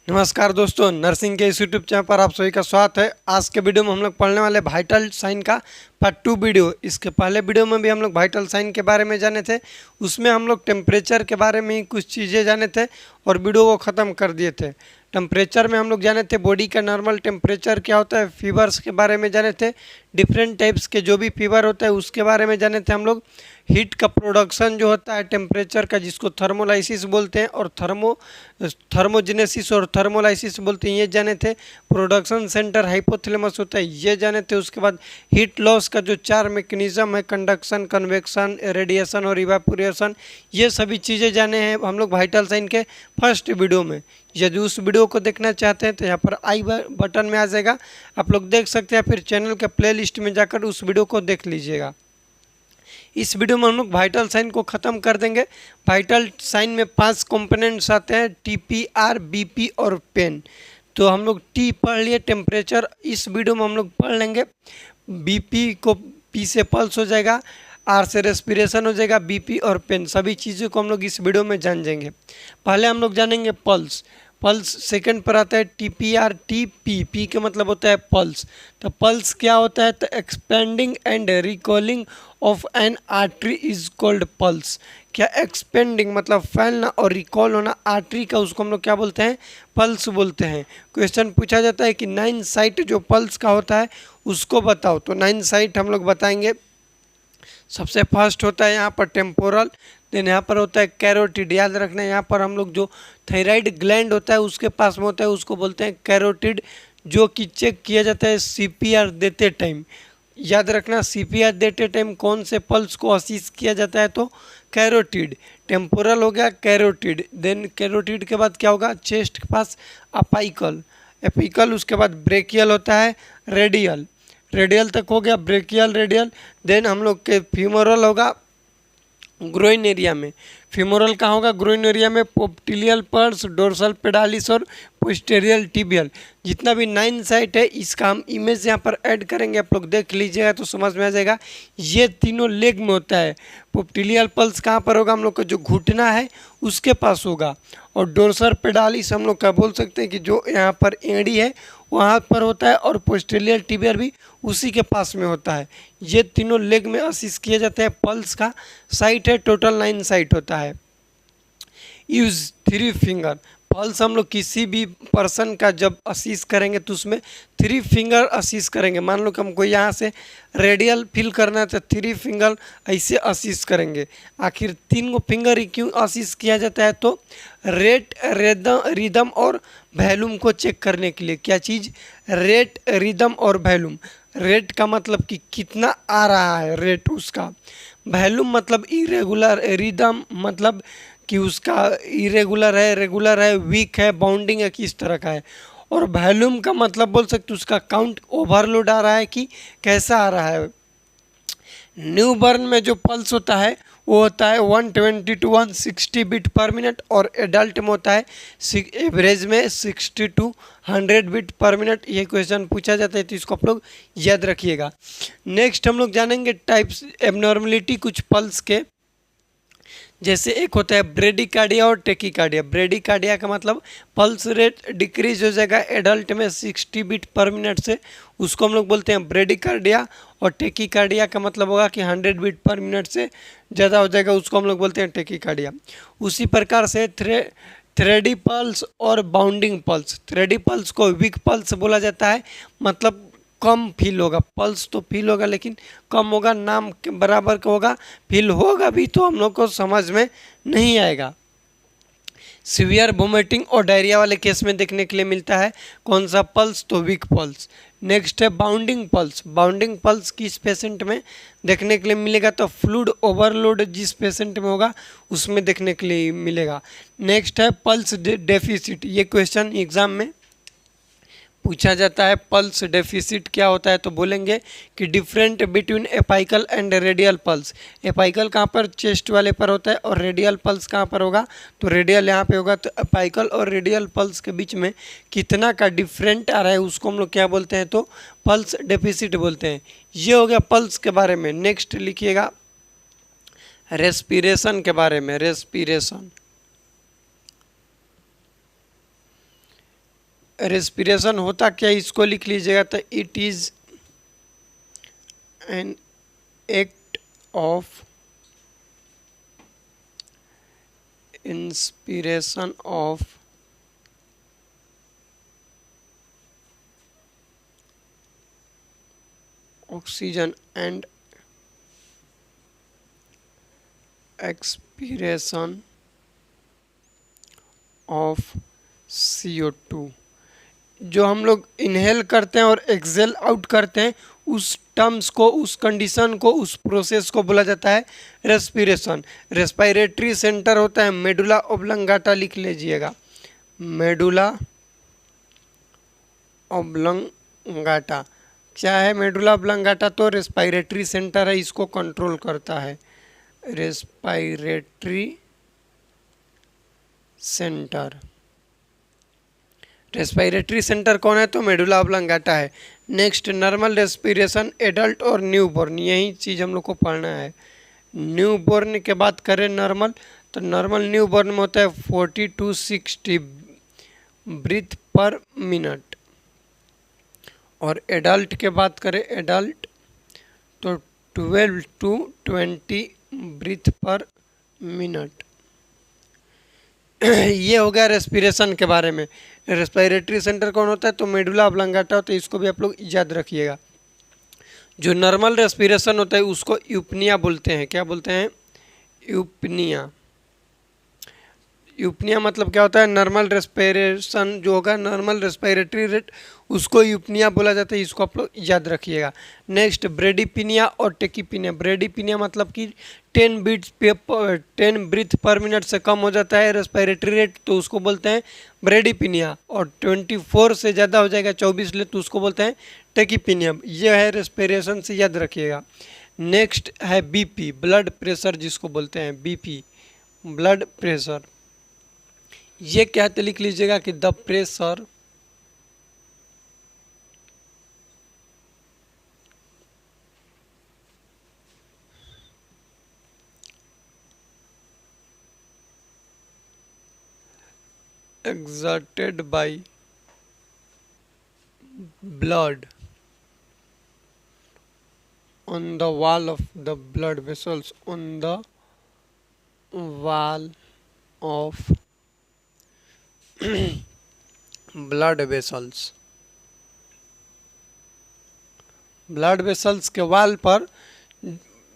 नमस्कार दोस्तों, नर्सिंग के इस यूट्यूब चैनल पर आप सभी का स्वागत है। आज के वीडियो में हम लोग पढ़ने वाले वाइटल साइन का पार्ट 2 वीडियो। इसके पहले वीडियो में भी हम लोग वाइटल साइन के बारे में जाने थे, उसमें हम लोग टेम्परेचर के बारे में ही कुछ चीज़ें जाने थे और वीडियो को ख़त्म कर दिए थे। टेम्परेचर में हम लोग जाने थे बॉडी का नॉर्मल टेम्परेचर क्या होता है, फीवर्स के बारे में जाने थे, डिफरेंट टाइप्स के जो भी फीवर होता है उसके बारे में जाने थे हम लोग। हीट का प्रोडक्शन जो होता है टेम्परेचर का, जिसको थर्मोलाइसिस बोलते हैं, और थर्मोजेनेसिस और थर्मोलाइसिस बोलते हैं, ये जाने थे। प्रोडक्शन सेंटर हाइपोथैलेमस होता है, ये जाने थे। उसके बाद हीट लॉस का जो 4 मैकेनिज्म है, कंडक्शन, कन्वेक्शन, रेडिएशन और इवापोरेशन, ये सभी चीज़ें जाने हैं हम लोग वाइटल साइन के फर्स्ट वीडियो में। यदि उस वीडियो को देखना चाहते हैं तो यहाँ पर आई बटन में आ जाएगा, आप लोग देख सकते हैं। फिर चैनल के प्लेलिस्ट में जाकर उस वीडियो को देख लीजिएगा। इस वीडियो में हम लोग वाइटल साइन को ख़त्म कर देंगे। वाइटल साइन में 5 कंपोनेंट्स आते हैं, TPR, BP और पेन। तो हम लोग टी पढ़ लिए टेम्परेचर, इस वीडियो में हम लोग पढ़ लेंगे। BP को P से पल्स हो जाएगा, R से रेस्पिरेशन हो जाएगा, BP और पेन, सभी चीज़ों को हम लोग इस वीडियो में जान जाएंगे। पहले हम लोग जानेंगे पल्स। पल्स सेकंड पर आता है TPR, P का मतलब होता है पल्स। तो पल्स क्या होता है, तो expanding and recalling of N artery is called pulse. क्या एक्सपेंडिंग मतलब फैलना और रिकॉल होना आर्टरी का, उसको हम लोग क्या बोलते हैं, पल्स बोलते हैं। क्वेश्चन पूछा जाता है कि 9 साइट जो पल्स का होता है उसको बताओ, तो 9 साइट हम लोग बताएंगे। सबसे फर्स्ट होता है यहाँ पर टेम्पोरल, देन यहाँ पर होता है कैरोटिड। याद रखना, यहाँ पर हम लोग जो थायराइड ग्लैंड होता है उसके पास में होता है, उसको बोलते हैं कैरोटिड, जो कि चेक किया जाता है CPR देते टाइम। याद रखना, CPR देते टाइम कौन से पल्स को असिस्ट किया जाता है, तो कैरोटिड। टेम्पोरल हो गया कैरोटिड, देन कैरोटिड के बाद क्या होगा, चेस्ट के पास अपाइकल, एपिकल, उसके बाद ब्रेकियल होता है, रेडियल, रेडियल तक हो गया, ब्रेकियल, रेडियल। देन हम लोग के फीमोरल होगा ग्रोइन एरिया में। फीमोरल कहाँ होगा, ग्रोइन एरिया में। पोप्टिलियल पल्स, डोर्सल पेडालिस और पोस्टेरियल टिबियल। जितना भी 9 साइट है इसका हम इमेज यहाँ पर ऐड करेंगे, आप लोग देख लीजिएगा तो समझ में आ जाएगा। ये तीनों लेग में होता है। पोप्टिलियल पल्स कहाँ पर होगा, हम लोग का जो घुटना है उसके पास होगा। और डोर्सल पेडालिस हम लोग का बोल सकते हैं कि जो यहाँ पर एड़ी है वहाँ पर होता है, और पोस्टेरियल टिबियल भी उसी के पास में होता है। ये तीनों लेग में असिस्ट किए जाते हैं। पल्स का साइट है, टोटल 9 साइट होता है। Use 3 finger. पल्स हम लोग किसी भी पर्सन का जब असिस्ट करेंगे तो उसमें 3 फिंगर असिस्ट करेंगे। मान लो कि हमको यहाँ से रेडियल फील करना है तो 3 फिंगर ऐसे असिस्ट करेंगे। आखिर 3 गो फिंगर ही क्यों असिस्ट किया जाता है, तो रेट, रिदम और वैल्यूम को चेक करने के लिए। क्या चीज़, रेट, रिदम और वैल्यूम। रेट का मतलब कि कितना आ रहा है रेट उसका, वैल्यूम मतलब इरेगुलर, रिदम मतलब कि उसका इरेगुलर है, रेगुलर है, वीक है, बाउंडिंग है, किस तरह का है। और वॉल्यूम का मतलब बोल सकते उसका काउंट ओवरलोड आ रहा है कि कैसा आ रहा है। न्यू बर्न में जो पल्स होता है वो होता है 120 to 160 बीट पर मिनट, और एडल्ट में होता है एवरेज में 60 to 100 बीट पर मिनट। ये क्वेश्चन पूछा जाता है तो इसको आप लोग याद रखिएगा। नेक्स्ट हम लोग जानेंगे टाइप्स, एबनॉर्मलिटी कुछ पल्स के। जैसे एक होता है ब्रेडिकार्डिया और टेकिकार्डिया। ब्रेडिकार्डिया का मतलब पल्स रेट डिक्रीज हो जाएगा एडल्ट में 60 बीट पर मिनट से, उसको हम लोग बोलते हैं ब्रेडिकार्डिया। और टेकिकार्डिया का मतलब होगा कि 100 बीट पर मिनट से ज़्यादा हो जाएगा, उसको हम लोग बोलते हैं टेकिकार्डिया। उसी प्रकार से थ्रेडी पल्स और बाउंडिंग पल्स। थ्रेडी पल्स को वीक पल्स बोला जाता है, मतलब कम फील होगा। पल्स तो फील होगा लेकिन कम होगा, नाम के बराबर का होगा, फील होगा भी तो हम लोग को समझ में नहीं आएगा। सीवियर वोमिटिंग और डायरिया वाले केस में देखने के लिए मिलता है कौन सा पल्स, तो वीक पल्स। नेक्स्ट है बाउंडिंग पल्स। बाउंडिंग पल्स किस पेशेंट में देखने के लिए मिलेगा, तो फ्लूइड ओवरलोड जिस पेशेंट में होगा उसमें देखने के लिए मिलेगा। नेक्स्ट है पल्स डेफिसिट। ये क्वेश्चन एग्जाम में पूछा जाता है। पल्स डेफिसिट क्या होता है, तो बोलेंगे कि different between apical and radial pulse. Apical कहाँ पर, चेस्ट वाले पर होता है, और रेडियल पल्स कहाँ पर होगा, तो रेडियल यहाँ पे होगा। तो एपाइकल और रेडियल पल्स के बीच में कितना का डिफरेंट आ रहा है उसको हम लोग क्या बोलते हैं, तो पल्स डेफिसिट बोलते हैं। ये हो गया पल्स के बारे में। नेक्स्ट लिखिएगा रेस्पिरेशन के बारे में। रेस्पिरेशन रेस्पिरेशन होता क्या है, इसको लिख लीजिएगा। तो it is an act of inspiration of oxygen and expiration of CO2। जो हम लोग इनहेल करते हैं और एक्सेल आउट करते हैं, उस टर्म्स को, उस कंडीशन को, उस प्रोसेस को बोला जाता है रेस्पिरेशन। रेस्पिरेटरी सेंटर होता है मेडुला ओब्लंगाटा, लिख लीजिएगा मेडुला ओब्लंगाटा। क्या है मेडुला ओब्लंगाटा? तो रेस्पिरेटरी सेंटर है, इसको कंट्रोल करता है। रेस्पिरेटरी सेंटर, रेस्पिरेटरी सेंटर कौन है? तो मेडुला ओब्लंगाटा है। नेक्स्ट, नॉर्मल रेस्पिरेशन एडल्ट और न्यूबॉर्न, यही चीज़ हम लोग को पढ़ना है। न्यूबॉर्न के बात करें नॉर्मल, तो नॉर्मल न्यूबॉर्न में होता है 40 to 60 ब्रीथ पर मिनट। और एडल्ट के बात करें एडल्ट, तो 12 to 20 ब्रीथ पर मिनट। ये हो गया रेस्पिरेशन के बारे में। रेस्पिरेटरी सेंटर कौन होता है? तो मेडुला ओब्लंगाटा होता है, इसको भी आप लोग याद रखिएगा। जो नॉर्मल रेस्पिरेशन होता है उसको यूपनिया बोलते हैं। क्या बोलते हैं? यूपनिया। यूपनिया मतलब क्या होता है? नॉर्मल रेस्पिरेशन जो होगा, नॉर्मल रेस्पिरेटरी रेट, उसको यूपनिया बोला जाता है, इसको आप लोग याद रखिएगा। नेक्स्ट, ब्रेडिपिनिया और टेकिपिनिया। ब्रेडिपिनिया मतलब कि 10 ब्रीथ पर मिनट से कम हो जाता है रेस्पिरेटरी रेट, तो उसको बोलते हैं ब्रेडिपिनिया। और 24 से ज़्यादा हो जाएगा, 24 ले, तो उसको बोलते हैं टेकिपिनिया। यह है रेस्पिरेशन, से याद रखिएगा। नेक्स्ट है बीपी, ब्लड प्रेशर जिसको बोलते हैं बीपी, ब्लड प्रेशर। ये क्या है? तो लिख लीजिएगा कि the pressure exerted by blood on the wall of the blood vessels, on the wall of blood vessels. Blood vessels के वाल पर,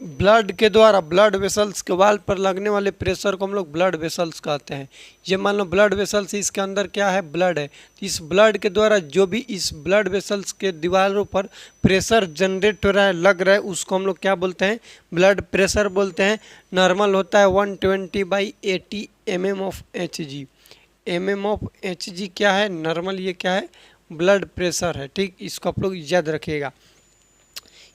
ब्लड के द्वारा, ब्लड वेसल्स के वाल पर लगने वाले प्रेशर को हम लोग ब्लड वेसल्स कहते हैं। ये मान लो ब्लड वेसल्स, इसके अंदर क्या है? ब्लड है। इस ब्लड के द्वारा जो भी इस ब्लड वेसल्स के दीवारों पर प्रेशर जनरेट हो रहा है, लग रहा है, उसको हम लोग क्या बोलते हैं? ब्लड प्रेशर बोलते हैं। नॉर्मल होता है 120/80 mm of Hg। mm of Hg क्या है? नॉर्मल। ये क्या है? ब्लड प्रेशर है। ठीक, इसको आप लोग याद रखिएगा।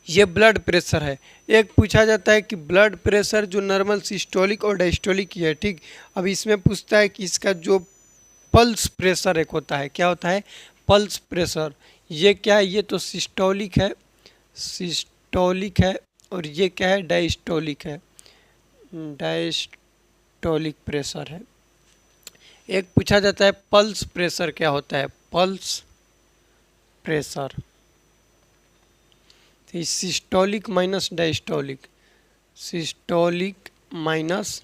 ये ब्लड प्रेशर है। एक पूछा जाता है कि ब्लड प्रेशर जो नॉर्मल, सिस्टोलिक और डायस्टोलिक ही है। ठीक, अब इसमें पूछता है कि इसका जो पल्स प्रेशर एक होता है, क्या होता है? Pulse pressure. ये क्या है? ये तो सिस्टोलिक है, सिस्टोलिक है। और ये क्या है? डायस्टोलिक है, डायस्टोलिक प्रेशर है। एक पूछा जाता है पल्स प्रेशर क्या होता है? Pulse pressure, systolic minus diastolic, systolic minus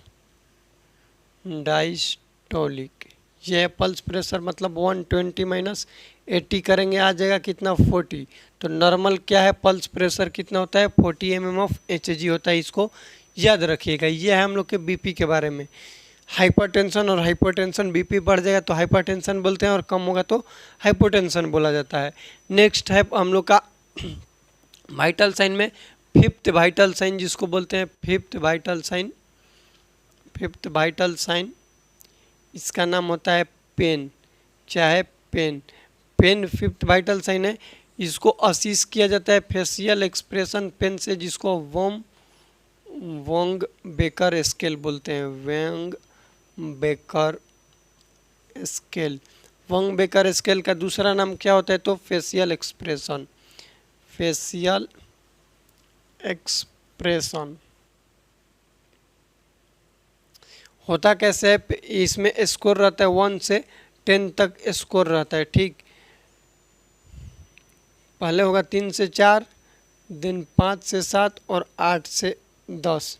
diastolic. यह पल्स प्रेशर मतलब 120 - 80 करेंगे, आ जाएगा कितना? 40। तो नॉर्मल क्या है? पल्स प्रेशर कितना होता है? 40 mm ऑफ Hg होता है, इसको याद रखिएगा। यह है हम लोग के बीपी के बारे में। हाइपरटेंशन और हाइपोटेंशन, बीपी बढ़ जाएगा तो हाइपरटेंशन बोलते हैं और कम होगा तो हाइपोटेंशन बोला जाता है। नेक्स्ट है हम लोग का वाइटल साइन में फिफ्थ वाइटल साइन जिसको बोलते हैं fifth vital sign, fifth vital sign, इसका नाम होता है पेन। क्या है? Pain. Pain fifth vital sign है। इसको असिस्ट किया जाता है फेशियल एक्सप्रेशन पेन से, जिसको वोंग बेकर स्केल बोलते हैं, Wong baker scale. Wong baker scale का दूसरा नाम क्या होता है? तो फेशियल एक्सप्रेशन, फेशियल एक्सप्रेशन। होता कैसे है? इसमें स्कोर रहता है 1 से 10 तक स्कोर रहता है। ठीक, पहले होगा 3 से 4, देन 5 से 7 और 8 से 10।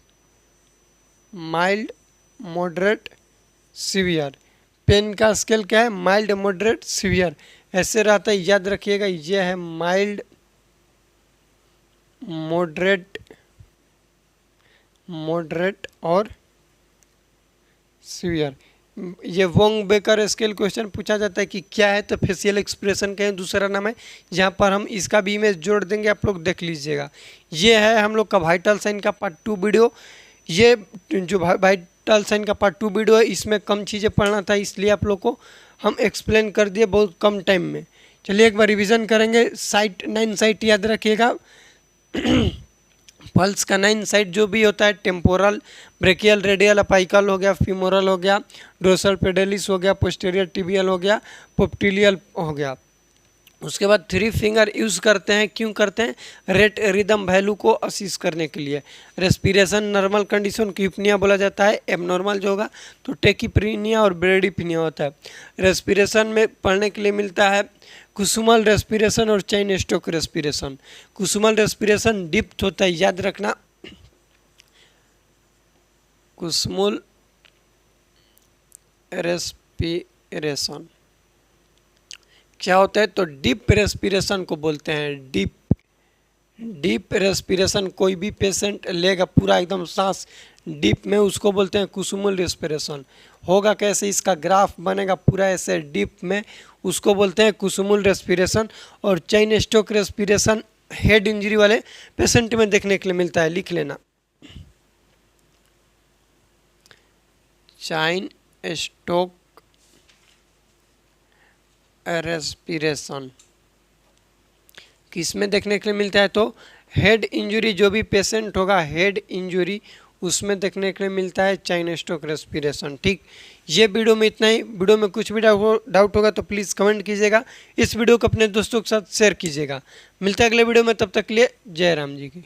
Mild, moderate, severe. पेन का स्केल क्या है? माइल्ड, मॉडरेट, सीवियर ऐसे रहता है, याद रखिएगा। ये है माइल्ड, मॉडरेट और सीवियर। ये वोंग बेकर स्केल क्वेश्चन पूछा जाता है कि क्या है, तो फेशियल एक्सप्रेशन का दूसरा नाम है। यहाँ पर हम इसका भी इमेज जोड़ देंगे, आप लोग देख लीजिएगा। ये है हम लोग का वाइटल साइन का पार्ट 2 वीडियो। ये जो वाइटल साइन का पार्ट 2 वीडियो है, इसमें कम चीज़ें पढ़ना था, इसलिए आप लोग को हम एक्सप्लेन कर दिए बहुत कम टाइम में। चलिए एक बार रिविज़न करेंगे। साइट 9 साइट याद रखिएगा। पल्स का 9 साइट जो भी होता है, टेम्पोरल, ब्रेकियल, रेडियल, अपाइकल हो गया, फीमोरल हो गया, डोर्सल पेडलिस हो गया, पोस्टीरियर टिबियल हो गया, पोप्टिलियल हो गया। उसके बाद 3 फिंगर यूज़ करते हैं। क्यों करते हैं? रेट रिदम वैल्यू को असिस्ट करने के लिए। रेस्पिरेशन नॉर्मल कंडीशन को यूपनिया बोला जाता है। एबनॉर्मल जो होगा तो टेकिप्रीनिया और ब्रेडिपिनिया होता है। रेस्पिरेशन में पढ़ने के लिए मिलता है कुसुमल रेस्पिरेशन और Cheyne Stoke respiration. Kussmaul respiration depth होता है, याद रखना। कुसुमल रेस्पिरेशन क्या होता है? तो डीप रेस्पिरेशन को बोलते हैं। डीप रेस्पिरेशन कोई भी पेशेंट लेगा पूरा एकदम सांस डीप में, उसको बोलते हैं कुसुमल रेस्पिरेशन। होगा कैसे? इसका ग्राफ बनेगा पूरा ऐसे डीप में, उसको बोलते हैं कुसुमल रेस्पिरेशन। और Cheyne Stoke respiration head injury वाले पेशेंट में देखने के लिए मिलता है, लिख लेना। चेन स्टोक रेस्पिरेशन किस में देखने के लिए मिलता है? तो हेड इंजरी, जो भी पेशेंट होगा हेड इंजरी, उसमें देखने के लिए मिलता है चेन स्टोक रेस्पिरेशन। ठीक, ये वीडियो में इतना ही। वीडियो में कुछ भी डाउट होगा तो प्लीज़ कमेंट कीजिएगा। इस वीडियो को अपने दोस्तों के साथ शेयर कीजिएगा। मिलते हैं अगले वीडियो में, तब तक के लिए जय राम जी की।